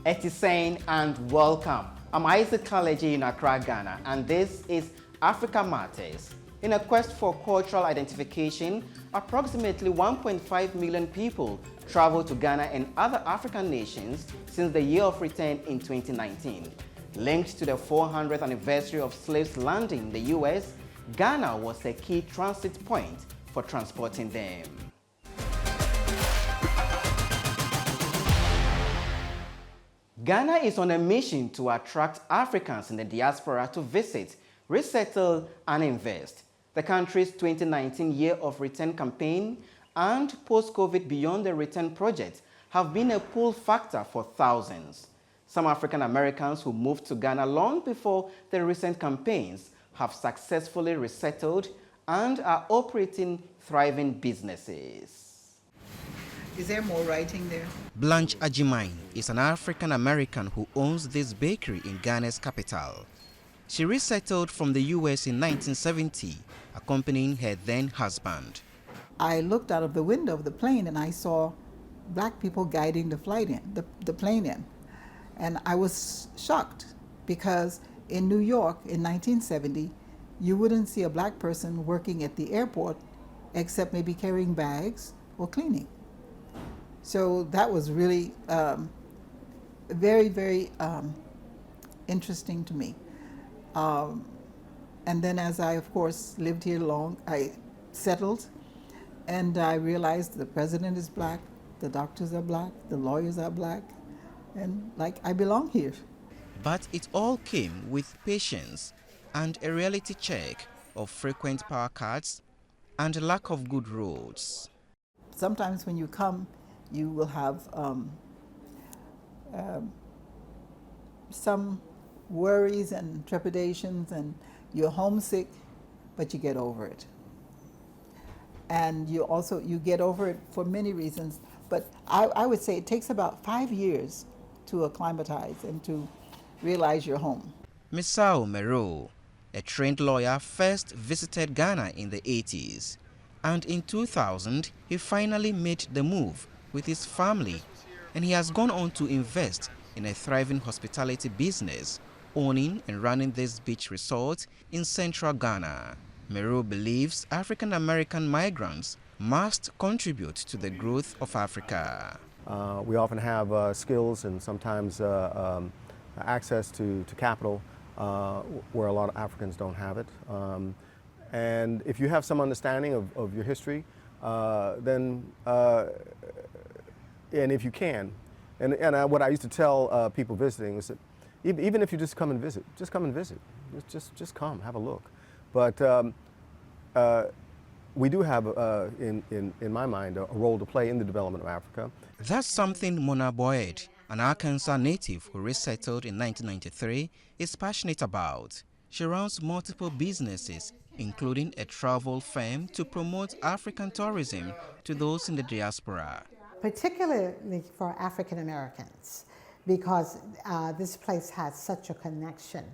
Etisane and welcome. I'm Isaac Kaleji in Accra, Ghana, and this is Africa Matters. In a quest for cultural identification, approximately 1.5 million people traveled to Ghana and other African nations since the year of return in 2019. Linked to the 400th anniversary of slaves landing in the US, Ghana was a key transit point for transporting them. Ghana is on a mission to attract Africans in the diaspora to visit, resettle, and invest. The country's 2019 Year of Return campaign and Post-COVID Beyond the Return project have been a pull factor for thousands. Some African Americans who moved to Ghana long before the recent campaigns have successfully resettled and are operating thriving businesses. Is there more writing there? Blanche Ajimine is an African American who owns this bakery in Ghana's capital. She resettled from the US in 1970, accompanying her then husband. I looked out of the window of the plane and I saw black people guiding the plane in. And I was shocked because in New York in 1970, you wouldn't see a black person working at the airport except maybe carrying bags or cleaning. So that was really very, very interesting to me. And then as I, of course, lived here long, I settled and I realized the president is black, the doctors are black, the lawyers are black, and like I belong here. But it all came with patience and a reality check of frequent power cuts and lack of good roads. Sometimes when you come, you will have some worries and trepidations and you're homesick, but you get over it. And you get over it for many reasons, but I would say it takes about 5 years to acclimatize and to realize you're home. Misao Mero, a trained lawyer, first visited Ghana in the 80s. And in 2000, he finally made the move with his family, and he has gone on to invest in a thriving hospitality business, owning and running this beach resort in central Ghana. Mero believes African American migrants must contribute to the growth of Africa. We often have skills and sometimes access to capital where a lot of Africans don't have it. And if you have some understanding of your history, and if you can, and what I used to tell people visiting is that even if you just come and visit, just come and visit. Just come, have a look. But we do have, in my mind, a role to play in the development of Africa. That's something Mona Boyd, an Arkansas native who resettled in 1993, is passionate about. She runs multiple businesses, including a travel firm to promote African tourism to those in the diaspora. Particularly for African Americans, because this place has such a connection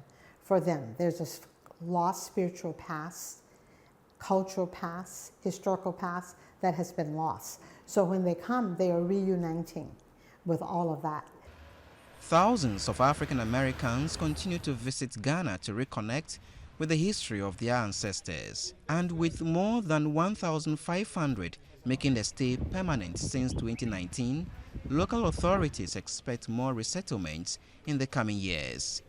for them. There's a lost spiritual past, cultural past, historical past that has been lost. So when they come, they are reuniting with all of that. Thousands of African Americans continue to visit Ghana to reconnect with the history of their ancestors. And with more than 1,500 making the stay permanent since 2019, local authorities expect more resettlements in the coming years.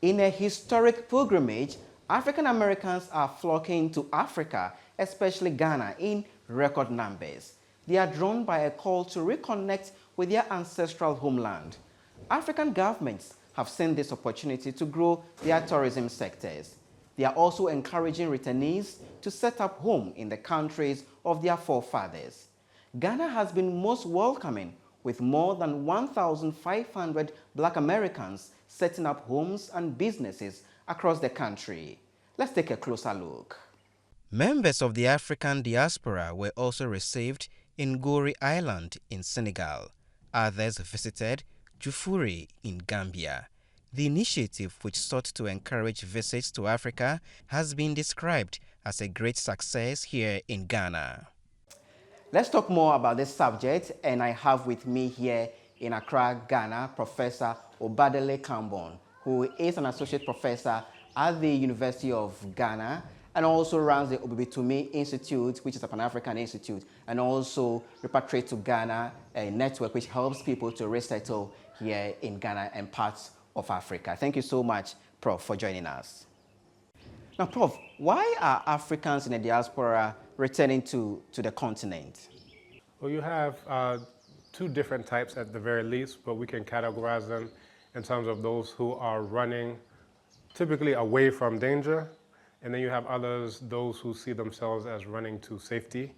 In a historic pilgrimage, African Americans are flocking to Africa, especially Ghana, in record numbers. They are drawn by a call to reconnect with their ancestral homeland. African governments have seen this opportunity to grow their tourism sectors. They are also encouraging returnees to set up home in the countries of their forefathers. Ghana has been most welcoming, with more than 1,500 Black Americans setting up homes and businesses across the country. Let's take a closer look. Members of the African diaspora were also received in Gori Island in Senegal. Others visited Jufure in Gambia. The initiative, which sought to encourage visits to Africa, has been described as a great success here in Ghana. Let's talk more about this subject, and I have with me here in Accra, Ghana, Professor Obadele Kambon, who is an associate professor at the University of Ghana and also runs the Obibitumi Institute, which is a Pan-African institute, and also Repatriate to Ghana, a network which helps people to resettle here in Ghana and parts of Africa. Thank you so much, Prof, for joining us. Now, Prof, why are Africans in the diaspora returning to the continent? Well, you have two different types at the very least, but we can categorize them in terms of those who are running typically away from danger, and then you have others, those who see themselves as running to safety,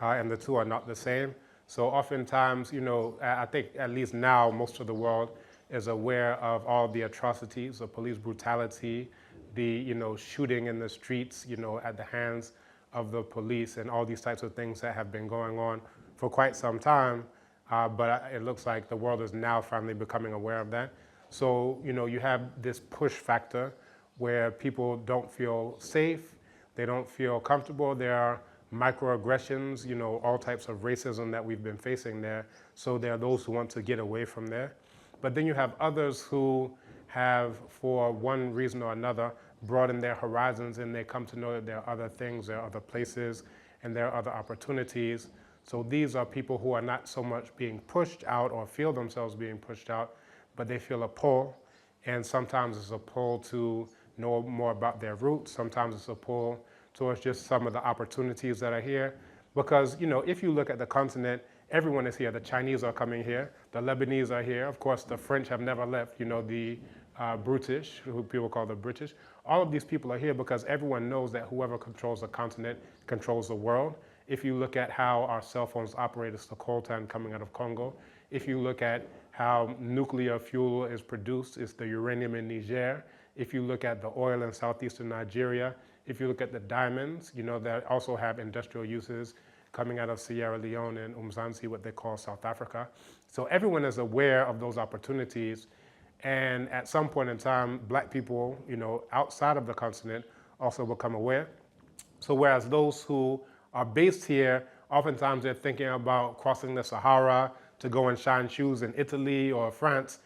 and the two are not the same. So oftentimes, you know, I think at least now most of the world is aware of all the atrocities of police brutality, the, you know, shooting in the streets, you know, at the hands of the police and all these types of things that have been going on for quite some time, but it looks like the world is now finally becoming aware of that. So, you know, you have this push factor where people don't feel safe, they don't feel comfortable, there are microaggressions, you know, all types of racism that we've been facing there. So there are those who want to get away from there. But then you have others who have, for one reason or another, broadened their horizons and they come to know that there are other things, there are other places, and there are other opportunities. So these are people who are not so much being pushed out or feel themselves being pushed out, but they feel a pull. And sometimes it's a pull to know more about their roots. Sometimes it's a pull towards just some of the opportunities that are here. Because, you know, if you look at the continent, everyone is here. The Chinese are coming here. The Lebanese are here. Of course, the French have never left. You know, the British, who people call the British. All of these people are here because everyone knows that whoever controls the continent controls the world. If you look at how our cell phones operate, it's the coltan coming out of Congo. If you look at how nuclear fuel is produced, it's the uranium in Niger. If you look at the oil in southeastern Nigeria, if you look at the diamonds, you know, that also have industrial uses coming out of Sierra Leone and Umzansi, what they call South Africa. So everyone is aware of those opportunities. And at some point in time, black people, you know, outside of the continent also become aware. So whereas those who are based here, oftentimes they're thinking about crossing the Sahara to go and shine shoes in Italy or France.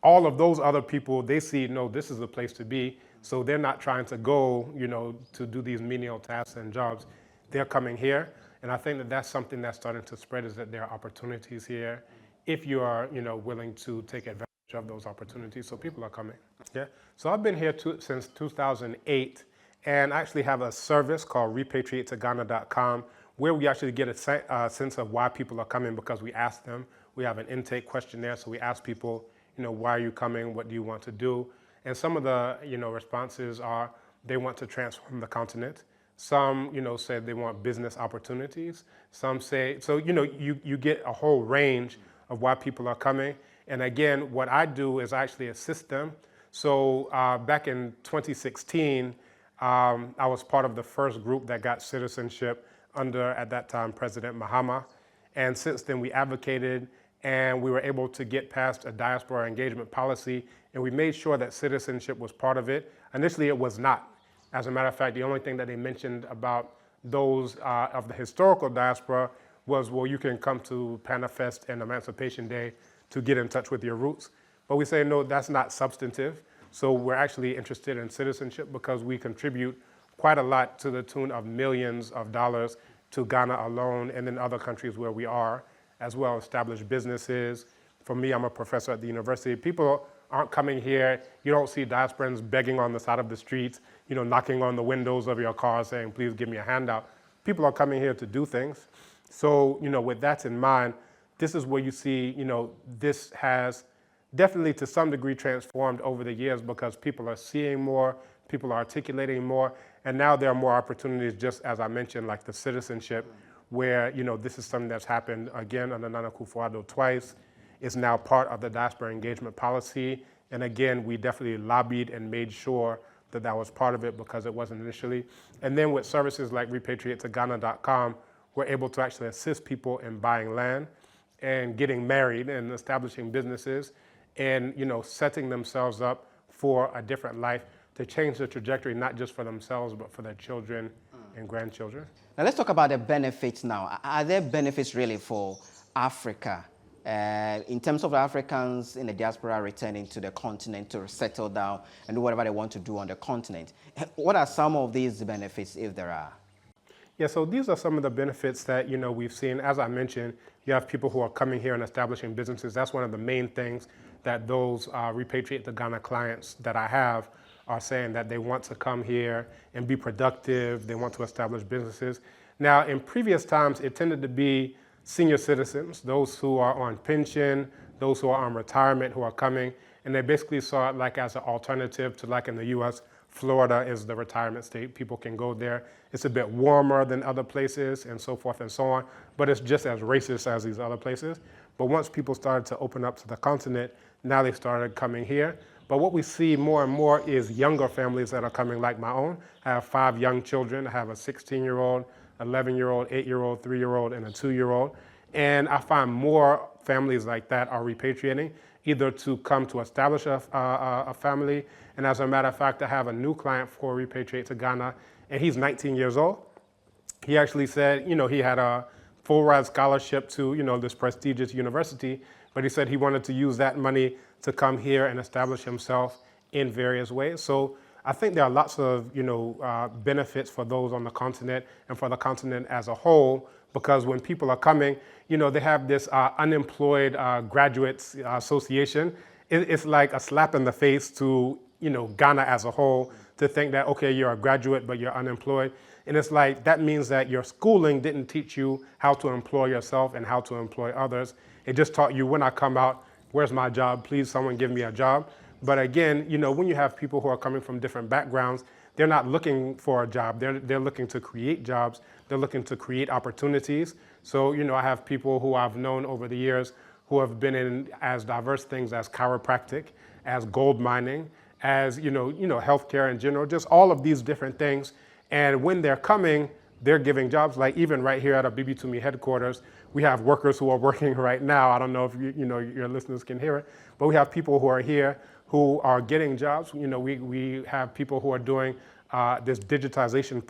All of those other people, they see, no, this is the place to be. So they're not trying to go, you know, to do these menial tasks and jobs. They're coming here. And I think that that's something that's starting to spread, is that there are opportunities here if you are, you know, willing to take advantage of those opportunities. So people are coming. Yeah. So I've been here since 2008, and I actually have a service called repatriatetoghana.com where we actually get a sense of why people are coming, because we ask them. We have an intake questionnaire, so we ask people, you know, why are you coming? What do you want to do? And some of the, you know, responses are they want to transform the continent. Some, you know, say they want business opportunities. Some say, so, you know, you get a whole range of why people are coming. And again, what I do is actually assist them. So back in 2016, I was part of the first group that got citizenship under, at that time, President Mahama. And since then, we advocated and we were able to get past a diaspora engagement policy, and we made sure that citizenship was part of it. Initially, it was not. As a matter of fact, the only thing that they mentioned about those of the historical diaspora was, well, you can come to Panafest and Emancipation Day to get in touch with your roots. But we say, no, that's not substantive. So we're actually interested in citizenship because we contribute quite a lot, to the tune of millions of dollars, to Ghana alone and in other countries where we are, as well as established businesses. For me, I'm a professor at the university. People aren't coming here. You don't see diasporans begging on the side of the streets, you know, knocking on the windows of your car saying, please give me a handout. People are coming here to do things. So, you know, with that in mind, this is where you see, you know, this has definitely to some degree transformed over the years, because people are seeing more, people are articulating more, and now there are more opportunities, just as I mentioned, like the citizenship, where, you know, this is something that's happened again under Nana Akufo-Addo twice. It's now part of the diaspora engagement policy. And again, we definitely lobbied and made sure that that was part of it, because it wasn't initially. And then with services like repatriatetoghana.com, we're able to actually assist people in buying land and getting married and establishing businesses and, you know, setting themselves up for a different life, to change the trajectory, not just for themselves, but for their children and grandchildren. Now let's talk about the benefits now. Are there benefits really for Africa in terms of Africans in the diaspora returning to the continent to settle down and do whatever they want to do on the continent. What are some of these benefits, if there are? Yeah, so these are some of the benefits that, we've seen. As I mentioned, you have people who are coming here and establishing businesses. That's one of the main things that those Repatriate to Ghana clients that I have are saying, that they want to come here and be productive. They want to establish businesses. Now, in previous times, it tended to be senior citizens, those who are on pension, those who are on retirement, who are coming, and they basically saw it like as an alternative to, like in the U.S., Florida is the retirement state. People can go there. It's a bit warmer than other places and so forth and so on, but it's just as racist as these other places. But once people started to open up to the continent, now they started coming here. But what we see more and more is younger families that are coming, like my own. I have 5 young children. I have a 16-year-old, 11-year-old, 8-year-old, 3-year-old, and a 2-year-old. And I find more families like that are repatriating, either to come to establish a family. And as a matter of fact, I have a new client for Repatriate to Ghana, and he's 19 years old. He actually said, he had a full-ride scholarship to, this prestigious university, but he said he wanted to use that money to come here and establish himself in various ways. So I think there are lots of, benefits for those on the continent and for the continent as a whole, because when people are coming, they have this unemployed graduates association. It's like a slap in the face to, Ghana as a whole, to think that, okay, you're a graduate, but you're unemployed. And it's like, that means that your schooling didn't teach you how to employ yourself and how to employ others. It just taught you, when I come out, where's my job? Please, someone give me a job. But again, when you have people who are coming from different backgrounds, they're not looking for a job. They're looking to create jobs. They're looking to create opportunities. So, I have people who I've known over the years who have been in as diverse things as chiropractic, as gold mining, as, healthcare in general, just all of these different things. And when they're coming, they're giving jobs. Like even right here at our BB2Me headquarters, we have workers who are working right now. I don't know if your listeners can hear it, but we have people who are here who are getting jobs. We have people who are doing this digitization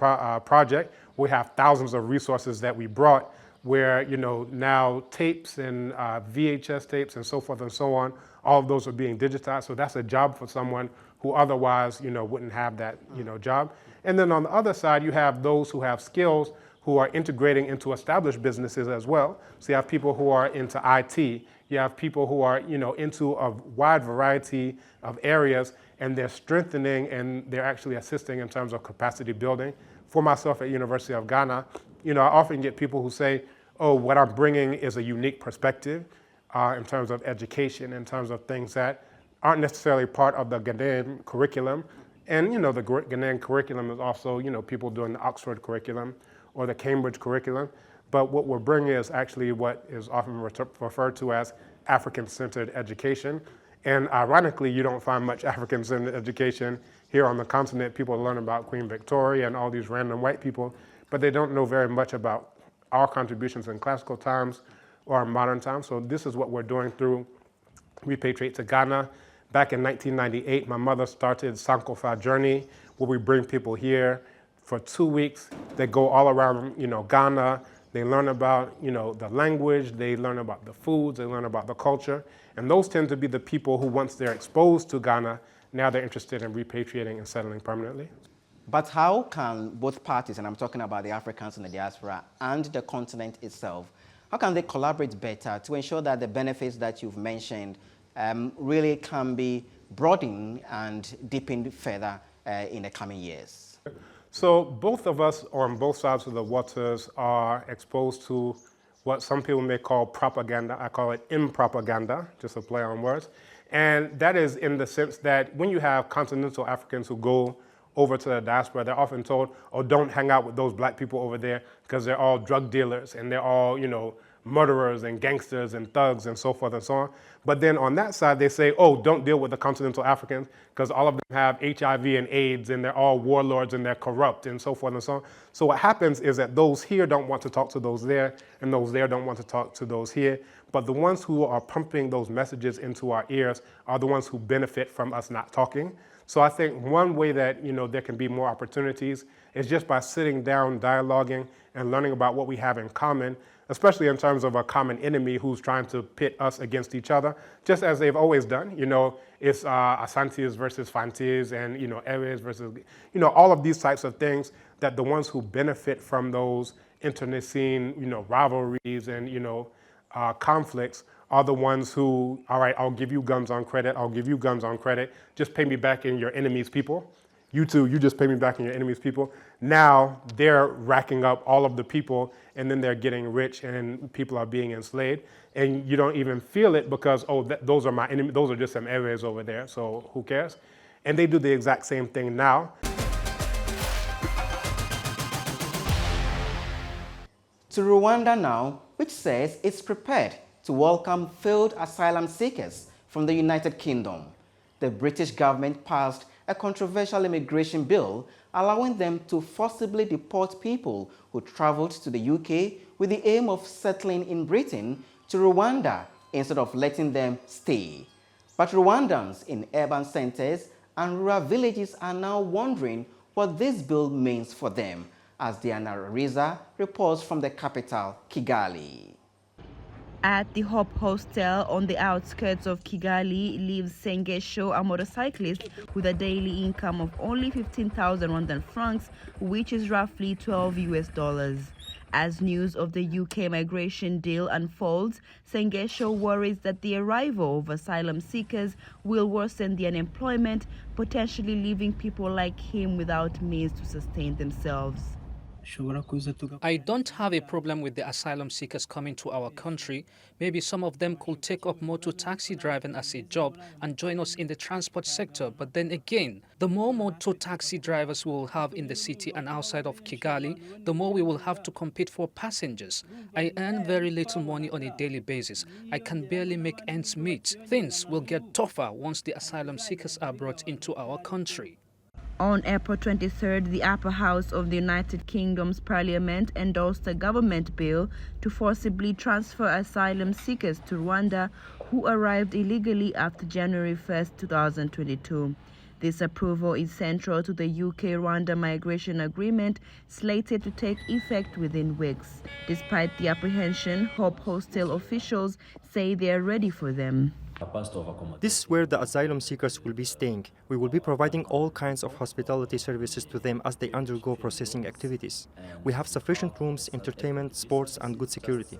project. We have thousands of resources that we brought where, now tapes and VHS tapes and so forth and so on, all of those are being digitized. So that's a job for someone who otherwise, wouldn't have that, job. And then on the other side, you have those who have skills who are integrating into established businesses as well. So you have people who are into IT. You have people who are, into a wide variety of areas, and they're strengthening and they're actually assisting in terms of capacity building. For myself at University of Ghana, I often get people who say, oh, what I'm bringing is a unique perspective in terms of education, in terms of things that aren't necessarily part of the Ghanaian curriculum. And, the Ghanaian curriculum is also, people doing the Oxford curriculum or the Cambridge curriculum. But what we're bringing is actually what is often referred to as African-centered education. And ironically, you don't find much African-centered education here on the continent. People learn about Queen Victoria and all these random white people, but they don't know very much about our contributions in classical times or modern times. So this is what we're doing through Repatriate to Ghana. Back in 1998, my mother started Sankofa Journey, where we bring people here for 2 weeks. They go all around, Ghana. They learn about, the language. They learn about the foods. They learn about the culture. And those tend to be the people who, once they're exposed to Ghana, now they're interested in repatriating and settling permanently. But how can both parties, and I'm talking about the Africans in the diaspora and the continent itself, how can they collaborate better to ensure that the benefits that you've mentioned really can be broadened and deepened further in the coming years? So both of us on both sides of the waters are exposed to what some people may call propaganda. I call it impropaganda, just a play on words. And that is in the sense that when you have continental Africans who go over to the diaspora, they're often told, oh, don't hang out with those black people over there because they're all drug dealers and they're all, murderers and gangsters and thugs and so forth and so on. But then on that side, they say, oh, don't deal with the continental Africans because all of them have HIV and AIDS and they're all warlords and they're corrupt and so forth and so on. So what happens is that those here don't want to talk to those there and those there don't want to talk to those here. But the ones who are pumping those messages into our ears are the ones who benefit from us not talking. So I think one way that, there can be more opportunities is just by sitting down, dialoguing, and learning about what we have in common. especially in terms of a common enemy who's trying to pit us against each other, just as they've always done. It's Asantes versus Fantes and, Eres versus, all of these types of things, that the ones who benefit from those internecine, rivalries and, conflicts are the ones who, all right, I'll give you guns on credit, I'll give you guns on credit, just pay me back in your enemy's people. You too, you just pay me back in your enemy's people. Now they're racking up all of the people, and then they're getting rich and people are being enslaved. And you don't even feel it because, those are my enemies, those are just some areas over there, so who cares? And they do the exact same thing now. To Rwanda now, which says it's prepared to welcome failed asylum seekers from the United Kingdom. The British government passed a controversial immigration bill allowing them to forcibly deport people who traveled to the UK with the aim of settling in Britain to Rwanda instead of letting them stay. But Rwandans in urban centers and rural villages are now wondering what this bill means for them, as Diana Riza reports from the capital, Kigali. At the Hope Hostel on the outskirts of Kigali lives Sengesho, a motorcyclist with a daily income of only 15,000 Rwandan francs, which is roughly $12 US. As news of the UK migration deal unfolds, Sengesho worries that the arrival of asylum seekers will worsen the unemployment, potentially leaving people like him without means to sustain themselves. I don't have a problem with the asylum seekers coming to our country. Maybe some of them could take up motor taxi driving as a job and join us in the transport sector. But then again, the more motor taxi drivers we will have in the city and outside of Kigali, the more we will have to compete for passengers. I earn very little money on a daily basis. I can barely make ends meet. Things will get tougher once the asylum seekers are brought into our country. On April 23rd, the upper house of the United Kingdom's parliament endorsed a government bill to forcibly transfer asylum seekers to Rwanda who arrived illegally after January 1st, 2022. This approval is central to the UK-Rwanda migration agreement slated to take effect within weeks. Despite the apprehension, Hope Hostel officials say they are ready for them. This is where the asylum seekers will be staying. We will be providing all kinds of hospitality services to them as they undergo processing activities. We have sufficient rooms, entertainment, sports, and good security.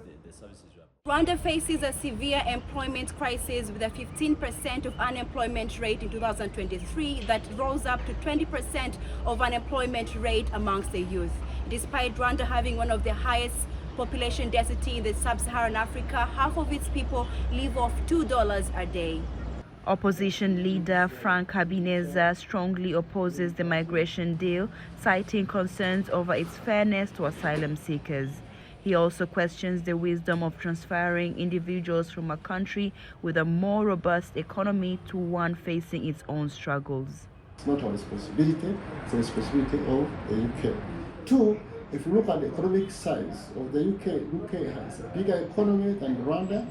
Rwanda faces a severe employment crisis with a 15% of unemployment rate in 2023 that rose up to 20% of unemployment rate amongst the youth. Despite Rwanda having one of the highest population density in the sub-Saharan Africa, half of its people live off $2 a day. Opposition leader Frank Habineza strongly opposes the migration deal, citing concerns over its fairness to asylum seekers. He also questions the wisdom of transferring individuals from a country with a more robust economy to one facing its own struggles. It's not our responsibility, it's the responsibility of the UK. Two, if you look at the economic size of the UK has a bigger economy than Rwanda.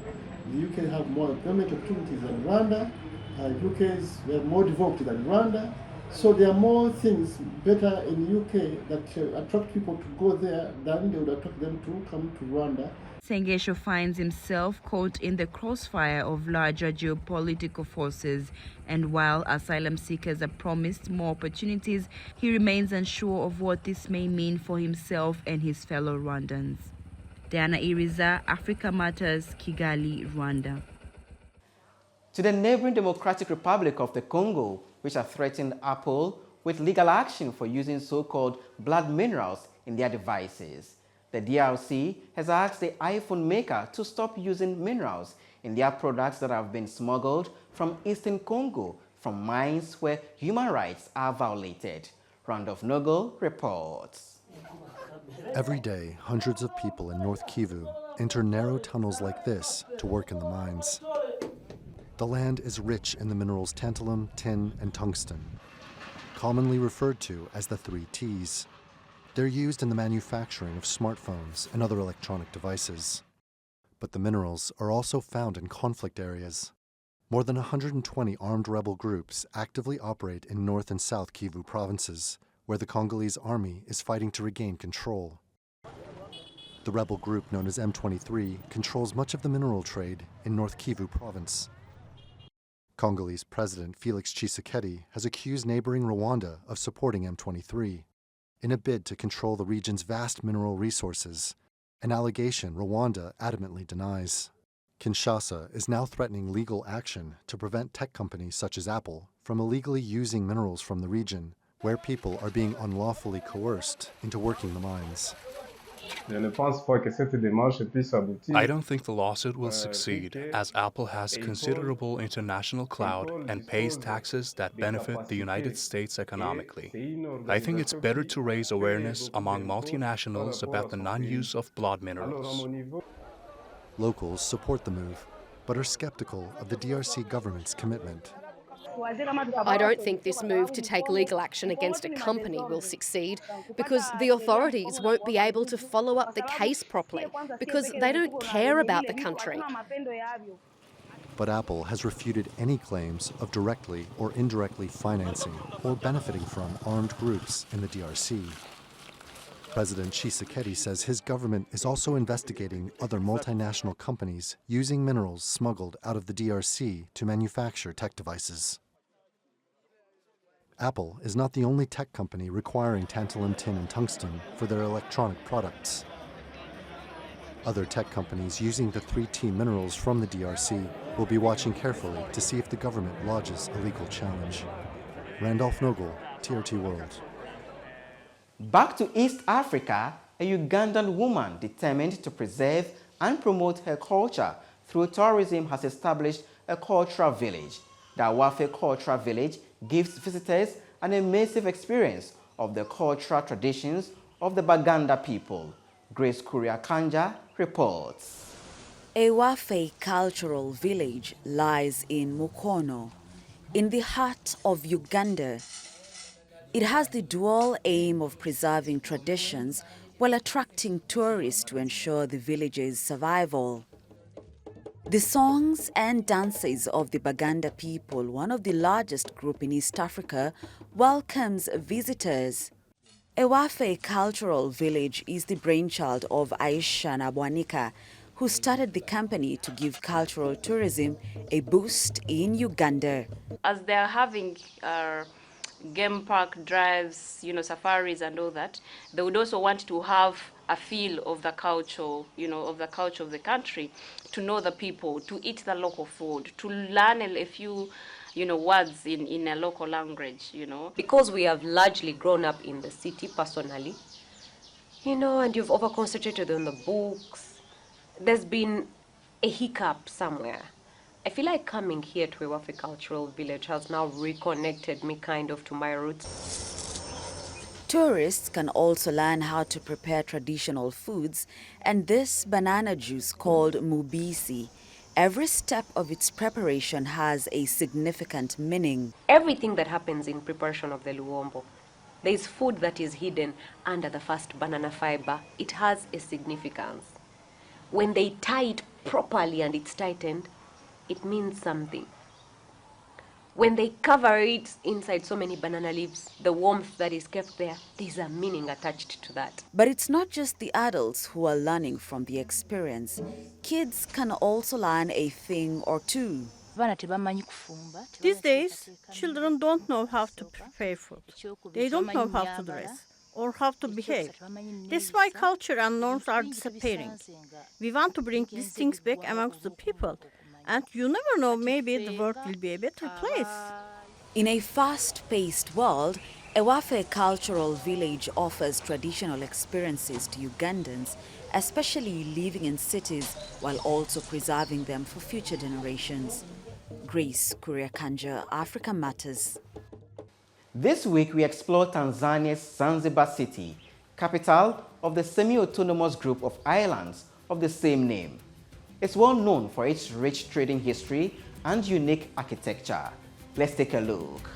The UK have more employment opportunities than Rwanda. UK is more developed than Rwanda. So there are more things better in the UK that attract people to go there than they would attract them to come to Rwanda. Sengesho finds himself caught in the crossfire of larger geopolitical forces, and while asylum seekers are promised more opportunities, he remains unsure of what this may mean for himself and his fellow Rwandans. Diana Iriza, Africa Matters, Kigali, Rwanda. To the neighboring Democratic Republic of the Congo, which has threatened Apple with legal action for using so-called blood minerals in their devices. The DRC has asked the iPhone maker to stop using minerals in their products that have been smuggled from Eastern Congo from mines where human rights are violated. Randolph Nogel reports. Every day, hundreds of people in North Kivu enter narrow tunnels like this to work in the mines. The land is rich in the minerals tantalum, tin, and tungsten, commonly referred to as the 3 Ts. They're used in the manufacturing of smartphones and other electronic devices. But the minerals are also found in conflict areas. More than 120 armed rebel groups actively operate in North and South Kivu provinces, where the Congolese army is fighting to regain control. The rebel group known as M23 controls much of the mineral trade in North Kivu province. Congolese President Felix Tshisekedi has accused neighboring Rwanda of supporting M23 in a bid to control the region's vast mineral resources, an allegation Rwanda adamantly denies. Kinshasa is now threatening legal action to prevent tech companies such as Apple from illegally using minerals from the region where people are being unlawfully coerced into working the mines. I don't think the lawsuit will succeed, as Apple has considerable international clout and pays taxes that benefit the United States economically. I think it's better to raise awareness among multinationals about the non-use of blood minerals. Locals support the move, but are skeptical of the DRC government's commitment. I don't think this move to take legal action against a company will succeed because the authorities won't be able to follow up the case properly because they don't care about the country. But Apple has refuted any claims of directly or indirectly financing or benefiting from armed groups in the DRC. President Tshisekedi says his government is also investigating other multinational companies using minerals smuggled out of the DRC to manufacture tech devices. Apple is not the only tech company requiring tantalum, tin, and tungsten for their electronic products. Other tech companies using the 3T minerals from the DRC will be watching carefully to see if the government lodges a legal challenge. Randolph Nogel, TRT World. Back to East Africa, a Ugandan woman determined to preserve and promote her culture through tourism has established a cultural village. The Awafe Cultural Village gives visitors an immersive experience of the cultural traditions of the Baganda people. Grace Kuriakanja reports. Awafe Cultural Village lies in Mukono, in the heart of Uganda. It has the dual aim of preserving traditions while attracting tourists to ensure the village's survival. The songs and dances of the Baganda people, one of the largest groups in East Africa, welcomes visitors. Awafe Cultural Village is the brainchild of Aisha Nabwanika, who started the company to give cultural tourism a boost in Uganda. As they are having game park drives, safaris and all that, they would also want to have a feel of the culture, of the culture of the country, to know the people, to eat the local food, to learn a few, words in a local language, Because we have largely grown up in the city personally, and you've over-concentrated on the books, there's been a hiccup somewhere. I feel like coming here to Awafe Cultural Village has now reconnected me kind of to my roots. Tourists can also learn how to prepare traditional foods and this banana juice called mubisi. Every step of its preparation has a significant meaning. Everything that happens in preparation of the luombo, there is food that is hidden under the first banana fiber. It has a significance. When they tie it properly and it's tightened, it means something. When they cover it inside so many banana leaves, the warmth that is kept there, there's a meaning attached to that. But it's not just the adults who are learning from the experience. Kids can also learn a thing or two. These days, children don't know how to prepare food. They don't know how to dress or how to behave. That's why culture and norms are disappearing. We want to bring these things back amongst the people. And you never know, maybe the world will be a better place. In a fast-paced world, Awafe Cultural Village offers traditional experiences to Ugandans, especially living in cities, while also preserving them for future generations. Grace Kuriakanja, Africa Matters. This week we explore Tanzania's Zanzibar city, capital of the semi-autonomous group of islands of the same name. It's well known for its rich trading history and unique architecture. Let's take a look.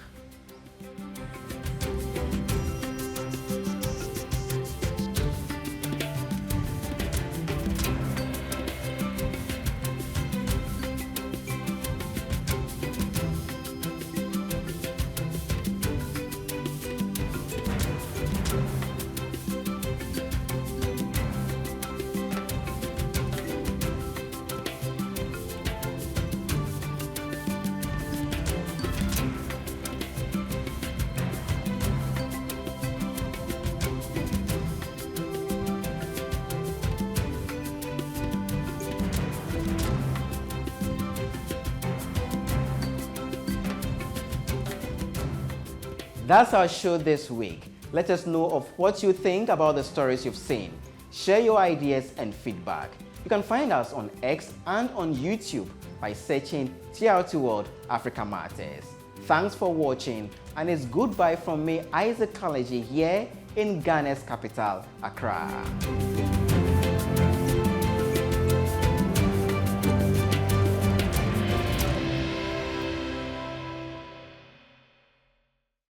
That's our show this week. Let us know of what you think about the stories you've seen. Share your ideas and feedback. You can find us on X and on YouTube by searching TRT World Africa Matters. Thanks for watching, and it's goodbye from me, Isaac Kaleji, here in Ghana's capital, Accra.